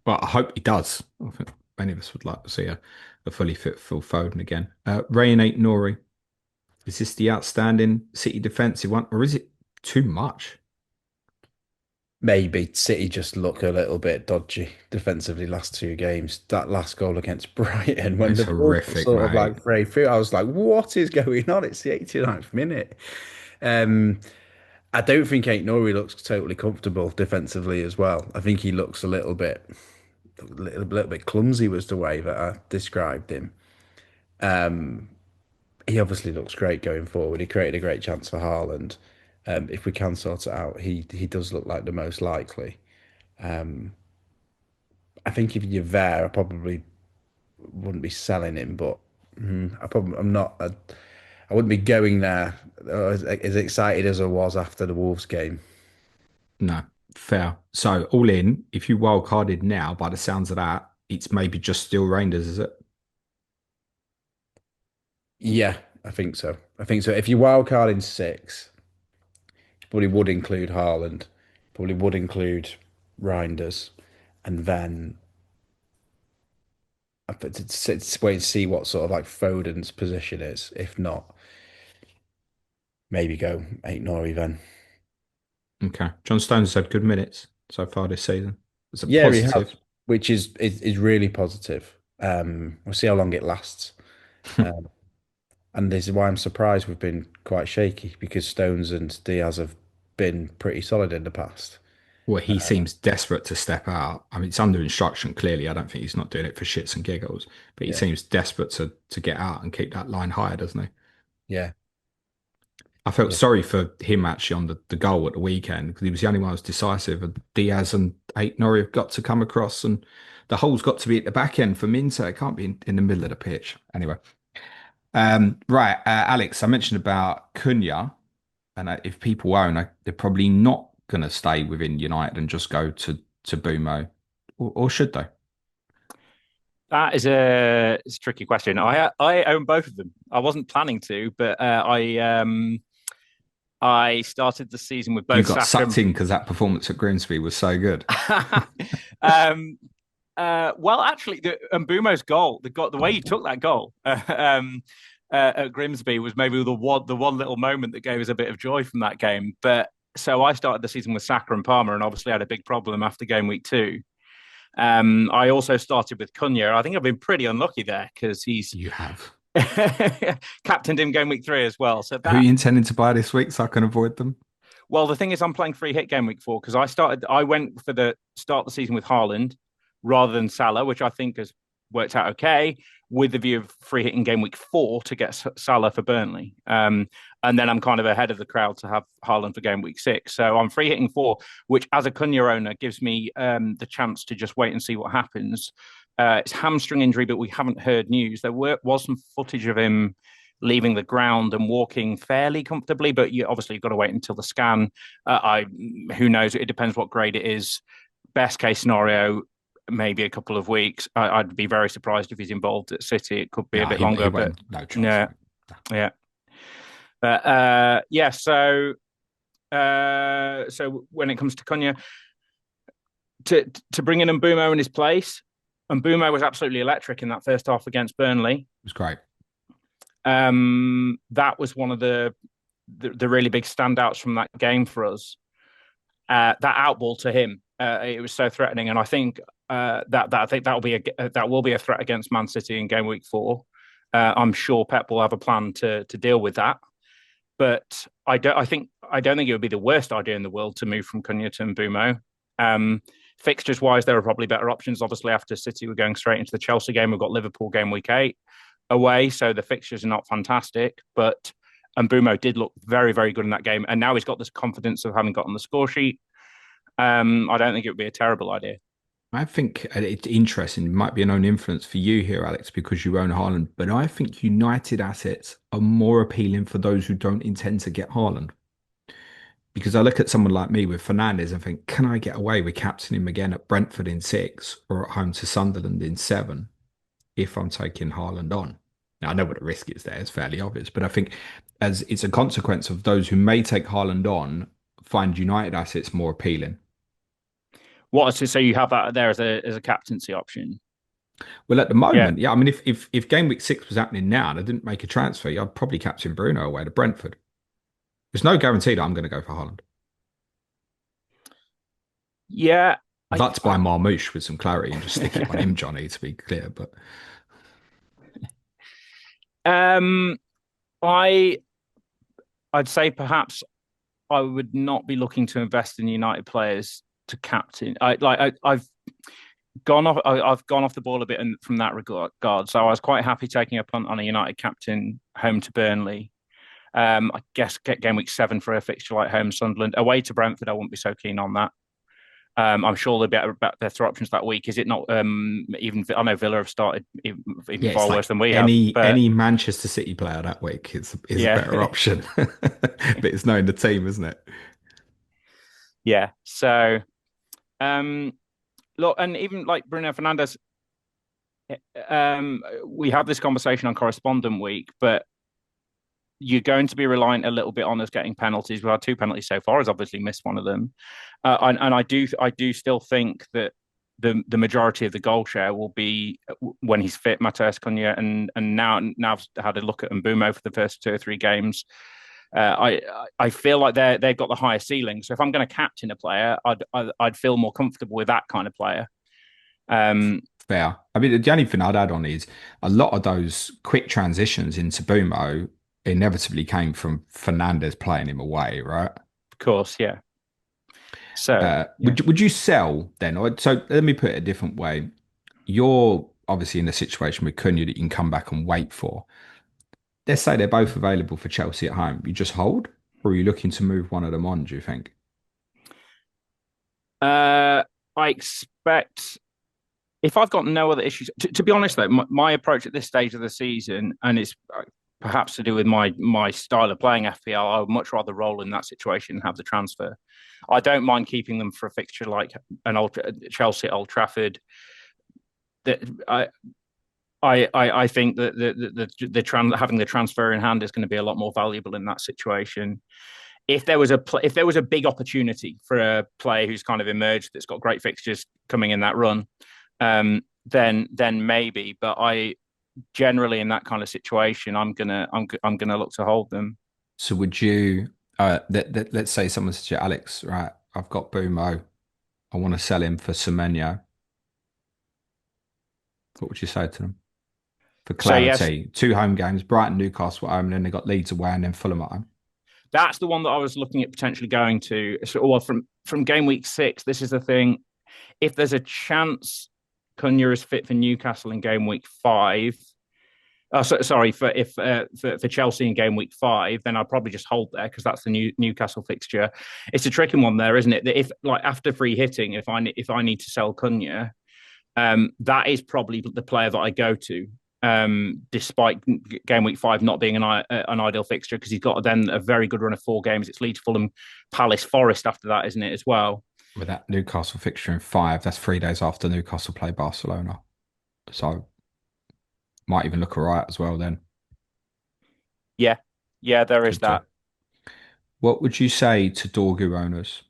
Well, I hope he does. I think many of us would like to see a fully fit Phil Foden again. Rayan Ait-Nouri. Is this the outstanding City defensive one, or is it too much? Maybe City just look a little bit dodgy defensively last 2 games. That last goal against Brighton, when It's the ball horrific, sort of mate. like frayed through, I was like, what is going on? It's the 89th minute. Um, I don't think Ait-Nouri looks totally comfortable defensively as well. I think he looks a little bit clumsy was the way that I described him. He obviously looks great going forward. He created a great chance for Haaland. If we can sort it out, he does look like the most likely. I think if you're there, I probably wouldn't be selling him, but I'm not. I wouldn't be going there as excited as I was after the Wolves game. No, fair. So all in, if you wild carded now, by the sounds of that, it's maybe just still Reinders, is it? Yeah, I think so. I think so. If you wild card in six, you probably would include Haaland, probably would include Reinders, and then it's wait and see what sort of like Foden's position is. If not, maybe go Ait-Nouri then. Okay. John Stones had good minutes so far this season. It's a Yeah, he has, positive. which is really positive. We'll see how long it lasts. Um, and this is why I'm surprised we've been quite shaky because Stones and Diaz have been pretty solid in the past. Well, he seems desperate to step out. I mean, it's under instruction, clearly. I don't think he's not doing it for shits and giggles, but he Yeah, seems desperate to get out and keep that line higher, doesn't he? yeah, I felt yeah, sorry for him actually on the goal at the weekend because he was the only one who was decisive. And Diaz and Ait-Nouri have got to come across, and the hole's got to be at the back end for Minter. It can't be in the middle of the pitch. Anyway, right, Alex, I mentioned about Cunha, and if people own, they're probably not going to stay within United and just go to Mbeumo, or should they? That is it's a tricky question. I own both of them. I wasn't planning to, but I started the season with You both got Saka sucked in because that performance at Grimsby was so good. um, well, actually, Mbeumo's goal, the way he took that goal at Grimsby was maybe the one little moment that gave us a bit of joy from that game. But so I started the season with Saka and Palmer, and obviously had a big problem after game week 2. I also started with Cunha. I think I've been pretty unlucky there because he's You have. captained him game week 3 as well. So Who are that you intending to buy this week so I can avoid them? Well, the thing is, I'm playing free hit game week 4 because I went for the start of the season with Haaland rather than Salah, which I think has worked out okay, with the view of free hitting game week 4 to get Salah for Burnley. And then I'm kind of ahead of the crowd to have Haaland for game week 6. So I'm free hitting 4, which as a Cunha owner gives me the chance to just wait and see what happens. It's hamstring injury, but we haven't heard news. There was some footage of him leaving the ground and walking fairly comfortably, but obviously you've got to wait until the scan. Who knows? It depends what grade it is. Best case scenario, maybe a couple of weeks. I'd be very surprised if he's involved at City. It could be a No, bit he longer, but won't. No chance, yeah, mate. No. yeah. Yeah, so when it comes to Cunha, to bring in Mbeumo in his place, Mbeumo was absolutely electric in that first half against Burnley. It was great. That was one of the really big standouts from that game for us. That outball to him, it was so threatening, and I think that will be a threat against Man City in game week 4. I'm sure Pep will have a plan to deal with that, but I don't think it would be the worst idea in the world to move from Cunha to Mbeumo. Fixtures wise, there are probably better options. Obviously, after City, we're going straight into the Chelsea game. We've got Liverpool game week 8 away, so the fixtures are not fantastic, but Mbeumo did look very, very good in that game, and now he's got this confidence of having got on the score sheet. I don't think it would be a terrible idea. I think it's interesting. It might be an own influence for you here, Alex, because you own Haaland, but I think United assets are more appealing for those who don't intend to get Haaland. Because I look at someone like me with Fernandes and think, can I get away with captaining him again at Brentford in 6 or at home to Sunderland in 7 if I'm taking Haaland on? Now, I know what the risk is there, it's fairly obvious, but I think as it's a consequence of those who may take Haaland on find United assets more appealing. So you have that there as a captaincy option? Well, at the Yeah, moment, yeah, I mean, if game week 6 was happening now and I didn't make a transfer, I'd probably captain Bruno away to Brentford. There's no guarantee that I'm going to go for Haaland. yeah. I'd I, like to buy Marmoush with some clarity and just stick it on him, Johnny, to be clear. But um, I I'd say perhaps I would not be looking to invest in United players to captain. I've gone off. I've gone off the ball a bit from that regard. So I was quite happy taking a punt on a United captain home to Burnley. I guess get game week 7 for a fixture like home Sunderland. Away to Brentford, I wouldn't be so keen on that. I'm sure there'll be better options that week. Is it not? Even I know Villa have started even yeah, it's far like worse than we have. any But Manchester City player that week is a yeah, better option. But it's knowing the team, isn't it? yeah. So look, and even like Bruno Fernandes, we have this conversation on Correspondent Week, but you're going to be reliant a little bit on us getting penalties. We've had 2 penalties so far. Has obviously missed one of them, and I do still think that the majority of the goal share will be when he's fit, Matheus Cunha, and now I've had a look at Mbeumo for the first 2 or 3 games. I feel like they've got the higher ceiling. So if I'm going to captain a player, I'd feel more comfortable with that kind of player. Fair. I mean, the only thing I'd add on is a lot of those quick transitions into Bumo inevitably came from Fernandez playing him away, right? Of course, yeah. So yeah. Would you sell then? Or so let me put it a different way. You're obviously in a situation with Cunha that you can come back and wait for. Let's say they're both available for Chelsea at home. You just hold, or are you looking to move one of them on, do you think? I expect if I've got no other issues, to be honest though, my approach at this stage of the season, and it's perhaps to do with my style of playing FPL, I would much rather roll in that situation and have the transfer. I don't mind keeping them for a fixture like Chelsea at Old Trafford. That I think that having the transfer in hand is going to be a lot more valuable in that situation. If there was a big opportunity for a player who's kind of emerged that's got great fixtures coming in that run, then maybe. But I generally in that kind of situation, I'm gonna look to hold them. So would you, let's say someone says to you, Alex, right, I've got Bumo. I want to sell him for Semenyo. What would you say to them? For So yes, clarity, 2 home games, Brighton, Newcastle at home, and then they got Leeds away and then Fulham at home. that's the one that I was looking at potentially going to. So, well, from game week 6, this is the thing. If there's a chance Cunha is fit for Newcastle in game week 5, sorry, for Chelsea in game week 5, then I'll probably just hold there because that's the Newcastle fixture. It's a tricky one there, isn't it? That if like after free hitting, if I need to sell Cunha, that is probably the player that I go to. Despite game week 5 not being an ideal fixture because he's got then a very good run of 4 games. It's Leeds, Fulham, Palace, Forest after that, isn't it, as well? With that Newcastle fixture in 5, that's 3 days after Newcastle play Barcelona. So might even look all right as well then. Yeah. Yeah, there is Good to. that. What would you say to Dorgu owners?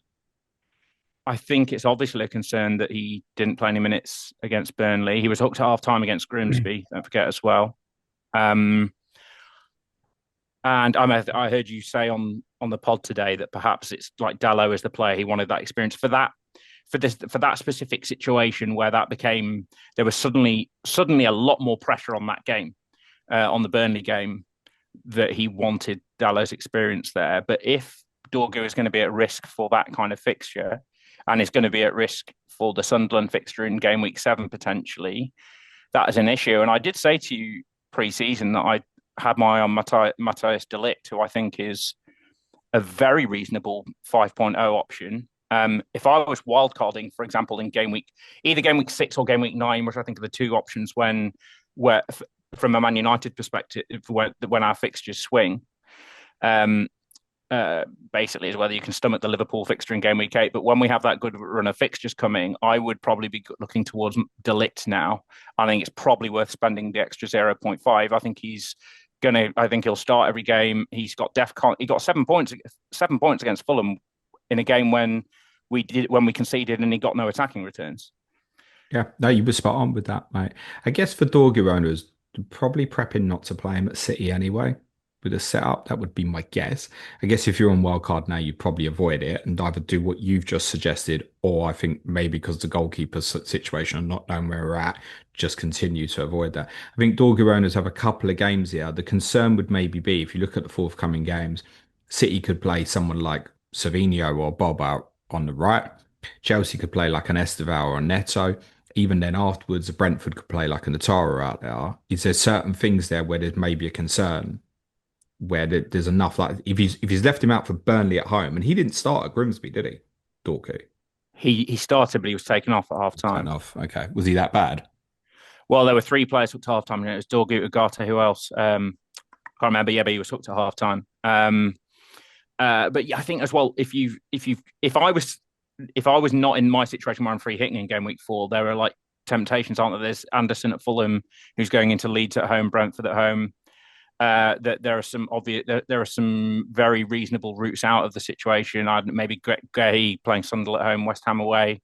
I think it's obviously a concern that he didn't play any minutes against Burnley. He was hooked at half time against Grimsby, don't forget as well. Um, and I heard you say on the pod today that perhaps it's like Dalot as the player he wanted that experience for that specific situation where that became there was suddenly a lot more pressure on that game on the Burnley game that he wanted Dalot's experience there. But if Dorgu is going to be at risk for that kind of fixture and is going to be at risk for the Sunderland fixture in game week 7 potentially, that is an issue. And I did say to you pre-season that I had my eye on Matthias de Ligt, who I think is a very reasonable 5.0 option. If I was wildcarding, for example, in either game week 6 or game week 9, which I think are the two options where from a Man United perspective, when our fixtures swing, um, basically is whether you can stomach the Liverpool fixture in game week 8. But when we have that good run of fixtures coming, I would probably be looking towards de Ligt now. I think it's probably worth spending the extra 0.5. I think he'll start every game. He's got he got 7 points against Fulham in a game when we conceded and he got no attacking returns. Yeah, no, you were spot on with that, mate. I guess for Dorgu owners, probably prepping not to play him at City anyway. With a setup, that would be my guess. I guess if you're on wildcard now, you'd probably avoid it and either do what you've just suggested, or I think maybe because the goalkeeper situation and not knowing where we're at, just continue to avoid that. I think Dorgu owners have a couple of games here. The concern would maybe be if you look at the forthcoming games, City could play someone like Savinho or Bob out on the right. Chelsea could play like an Estevao or a Neto. Even then afterwards, Brentford could play like an Atara out there. Is there certain things there where there's maybe a concern where there's enough like if he's left him out for Burnley at home and he didn't start at Grimsby, did he? Dorku. He started, but he was taken off at half Turn time. off. Okay. Was he that bad? Well, there were three players hooked at half time, and it was Dorgu, Ugarte, who else? Can't remember. Yeah, but he was hooked at half time. But yeah, I think as well, if I was not in my situation where I'm free hitting in game week 4, there are like temptations, aren't there? There's Anderson at Fulham, who's going into Leeds at home, Brentford at home. That there are some obvious, there are some very reasonable routes out of the situation. I'd maybe Gay playing Sunderland at home, West Ham away,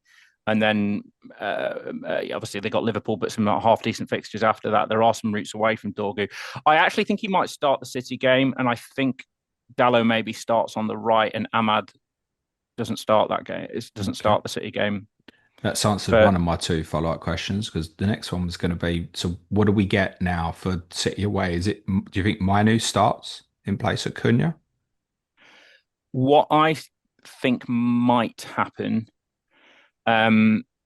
and then obviously they got Liverpool, but some half decent fixtures after that. There are some routes away from Dorgu. I actually think he might start the City game, and I think Dalot maybe starts on the right, and Ahmad doesn't start that game. It doesn't Okay. start the City game. That's answered But one of my two follow-up questions because the next one was going to be, so what do we get now for City away? Do you think Manu starts in place of Cunha? what I think might happen,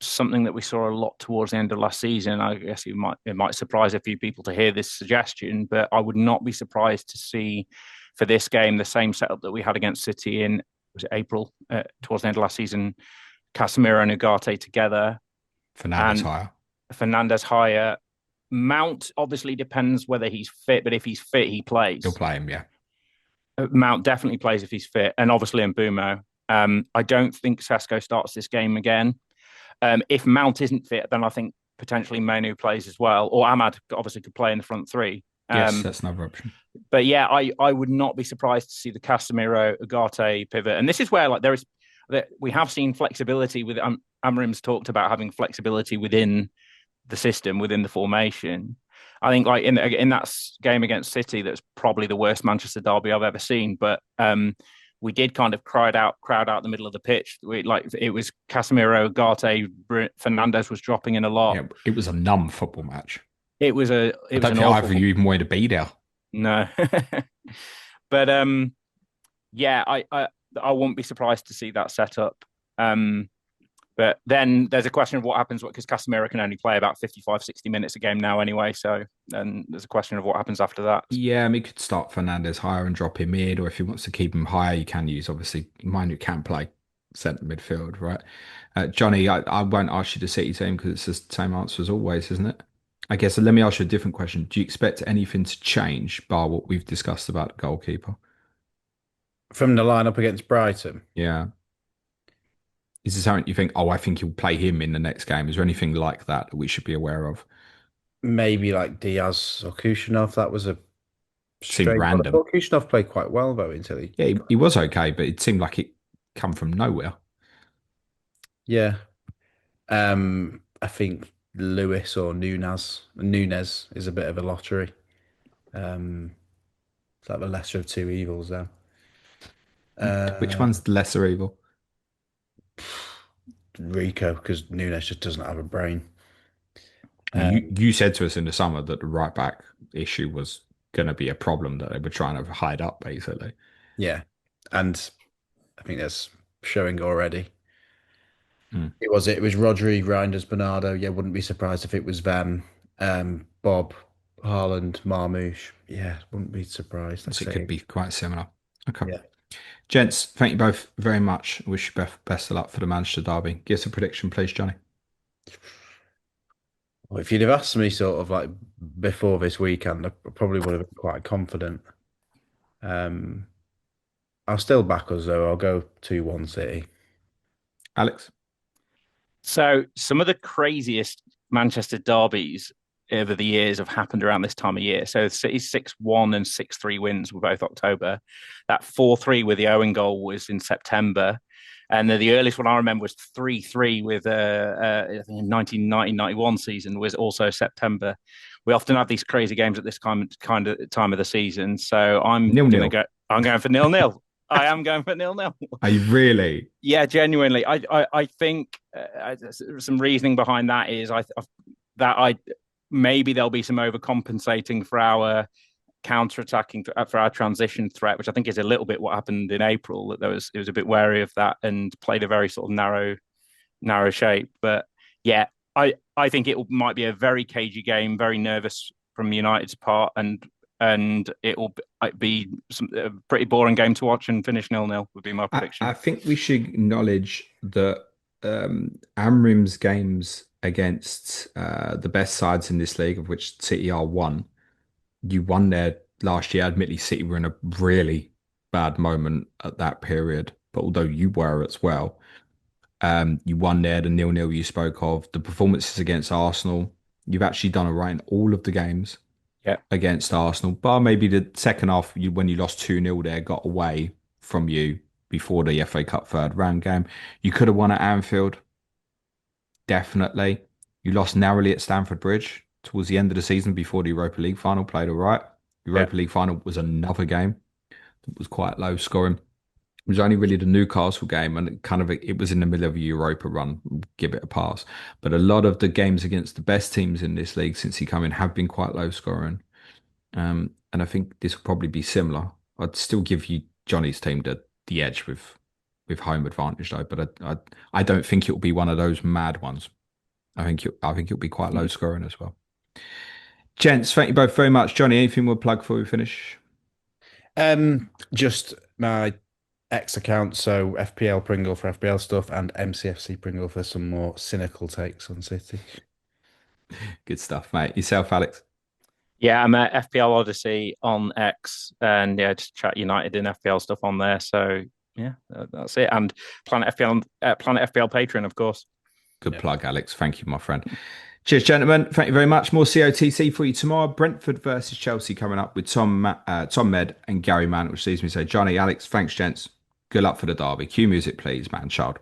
something that we saw a lot towards the end of last season. I guess it might surprise a few people to hear this suggestion, but I would not be surprised to see for this game the same setup that we had against City in was it April towards the end of last season. Casemiro and Ugarte together, Fernandes and higher. Fernandes higher. Mount obviously depends whether he's fit, but if he's fit, he He'll plays. play him, yeah. Mount definitely plays if he's fit, and obviously Mbeumo. I don't think Sesko starts this game again. If Mount isn't fit, then I think potentially Manu plays as well, or Ahmad obviously could play in the front three. Yes, that's another option. But yeah, I would not be surprised to see the Casemiro Ugarte pivot, and this is where like we have seen flexibility with Amorim's talked about having flexibility within the system, within the formation. I think like in that game against City, that's probably the worst Manchester derby I've ever seen. But we did kind of crowd out the middle of the pitch. It was Casemiro, Ugarte, Fernandes was dropping in a lot. Yeah, it was a numb football match. It was I don't think either of you even wanted to be there. No, but yeah, I won't be surprised to see that set up. But then there's a question of what happens because Casemiro can only play about 55, 60 minutes a game now anyway. So then there's a question of what happens after that. Yeah, I mean, you could start Fernandes higher and drop him mid, or if he wants to keep him higher, you can use obviously Manu can play centre midfield, right? Johnny, I won't ask you the City team because it's just the same answer as always, isn't it? I guess let me ask you a different question. Do you expect anything to change bar what we've discussed about the goalkeeper? From the lineup against Brighton. Yeah. Is there something you think, oh, I think he'll play him in the next game? Is there anything like that that we should be aware of? Maybe like Diaz or Kushinov. That was a seemed Strange one. I random. thought Kushnov played quite well though until he. Yeah, he was okay, but it seemed like it come from nowhere. Yeah. I think Lewis or Nunez is a bit of a lottery. Um, it's like the lesser of two evils there. Which Uh, one's the lesser evil? Rico, because Nunez just doesn't have a brain. You Um, you said to us in the summer that the right back issue was going to be a problem that they were trying to hide up, basically. yeah, and I think that's showing already. Mm. It was Rodri, Reinders, Bernardo. Yeah, wouldn't be surprised if it was them. Bob, Haaland, Marmoush. Yeah, wouldn't be surprised. I'd So it could say. be quite similar. Okay. Yeah. Gents, thank you both very much. Wish you best of luck for the Manchester derby. Give us a prediction, please, Johnny. Well, if you'd have asked me sort of like before this weekend, I probably would have been quite confident. Um, I'll still back us though. I'll go 2-1 City. Alex? So some of the craziest Manchester derbies over the years have happened around this time of year. So City's 6-1 and 6-3 wins were both October. That 4-3 with the Owen goal was in September. And the earliest one I remember was 3-3 with I think in 1990-91 season was also September. We often have these crazy games at this kind of time of the season. So Nil nil. I'm going for 0-0. I am going for 0-0. Are you really? Yeah, genuinely. I think some reasoning behind that is that I maybe there'll be some overcompensating for our counter-attacking for our transition threat, which I think is a little bit what happened in April. That it was a bit wary of that and played a very sort of narrow shape. But yeah, I think it might be a very cagey game, very nervous from United's part, and it will be a pretty boring game to watch and finish 0-0 would be my prediction. I think we should acknowledge that Amrim's games against the best sides in this league, of which City are one, you won there last year. Admittedly, City were in a really bad moment at that period, but although you were as well, you won there. The 0-0 you spoke of, the performances against Arsenal, you've actually done all right in all of the games Yeah, against Arsenal, bar maybe the second half when you lost 2-0 there got away from you before the FA Cup third round game. You could have won at Anfield, definitely. You lost narrowly at Stamford Bridge towards the end of the season before the Europa League final, played all right. yeah. Europa League final was another game. It was quite low scoring. It was only really the Newcastle game, and it was in the middle of a Europa run. Give it a pass. But a lot of the games against the best teams in this league since he come in have been quite low scoring. And I think this will probably be similar. I'd still give you Johnny's team the edge with home advantage though, but I don't think it will be one of those mad ones. I think it'll be quite low scoring as well. Gents, thank you both very much. Johnny, anything we'll plug before we finish? Just my X account, so FPL Pringle for FPL stuff and MCFC Pringle for some more cynical takes on City. Good stuff, mate. Yourself, Alex? Yeah, I'm at FPL Odyssey on X, and yeah, just chat United and FPL stuff on there. So yeah, that's it. And Planet FPL Patreon, of course. Good plug, Alex. Thank you, my friend. Cheers, gentlemen. Thank you very much. More COTC for you tomorrow. Brentford versus Chelsea coming up with Tom Med and Gary Mann, which sees me say, Johnny, Alex, thanks, gents. Good luck for the derby. Cue music, please, man child.